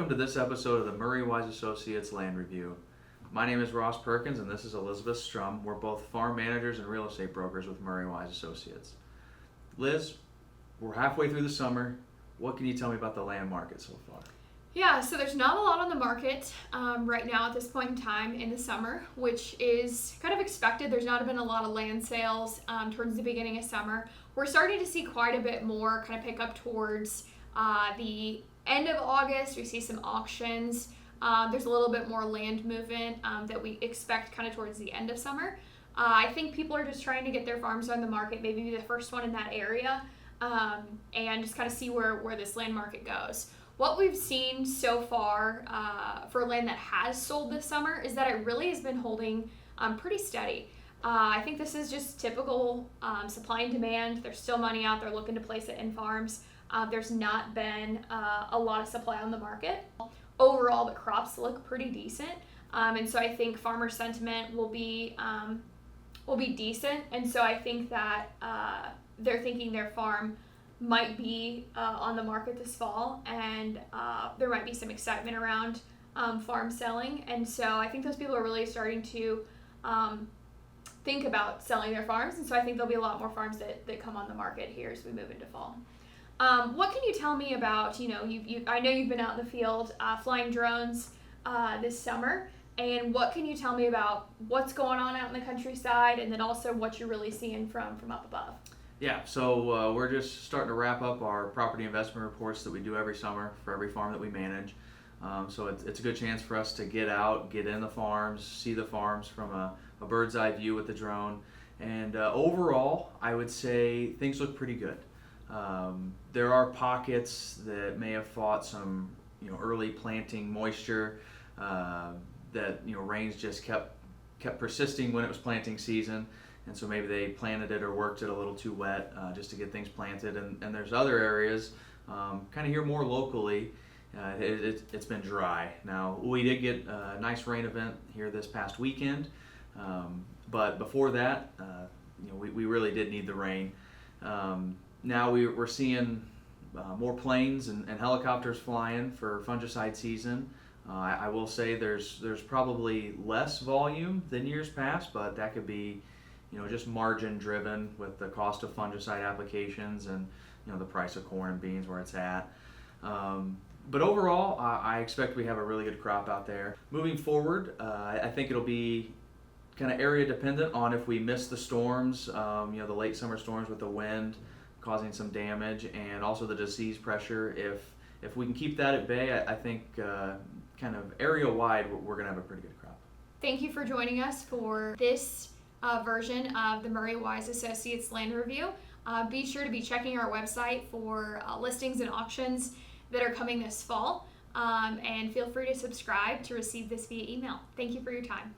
Welcome to this episode of the Murray Wise Associates Land Review. My name is Ross Perkins and this is Elizabeth Strum. We're both farm managers and real estate brokers with Murray Wise Associates. Liz, we're halfway through the summer. What can you tell me about the land market so far? Yeah, so there's not a lot on the market right now at this point in time in the summer, which is kind of expected. There's not been a lot of land sales towards the beginning of summer. We're starting to see quite a bit more kind of pick up towards the end of August. We see some auctions. There's a little bit more land movement that we expect kind of towards the end of summer. I think people are just trying to get their farms on the market, maybe be the first one in that area, and just kind of see where this land market goes. What we've seen so far for land that has sold this summer is that it really has been holding pretty steady. I think this is just typical supply and demand. There's still money out there looking to place it in farms. There's not been a lot of supply on the market. Overall, the crops look pretty decent, and so I think farmer sentiment will be decent. And so I think that they're thinking their farm might be on the market this fall, and there might be some excitement around farm selling. And so I think those people are really starting to think about selling their farms, and so I think there'll be a lot more farms that come on the market here as we move into fall. What can you tell me about, I know you've been out in the field flying drones this summer, and what can you tell me about what's going on out in the countryside, and then also what you're really seeing from up above? Yeah, so we're just starting to wrap up our property investment reports that we do every summer for every farm that we manage. So it's a good chance for us to get out, get in the farms, see the farms from a bird's eye view with the drone. And overall, I would say things look pretty good. There are pockets that may have fought some early planting moisture that rains just kept persisting when it was planting season. And so maybe they planted it or worked it a little too wet just to get things planted. And there's other areas, kind of here more locally, it's been dry. Now, we did get a nice rain event here this past weekend, but before that, we really did need the rain. Now we're seeing more planes and helicopters flying for fungicide season. I will say there's probably less volume than years past, but that could be just margin driven with the cost of fungicide applications and the price of corn and beans where it's at. But overall, I expect we have a really good crop out there. Moving forward, I think it'll be kind of area dependent on if we miss the storms, the late summer storms with the wind causing some damage, and also the disease pressure. If we can keep that at bay, I think kind of area wide, we're going to have a pretty good crop. Thank you for joining us for this version of the Murray Wise Associates Land Review. Be sure to be checking our website for listings and auctions that are coming this fall, and feel free to subscribe to receive this via email. Thank you for your time.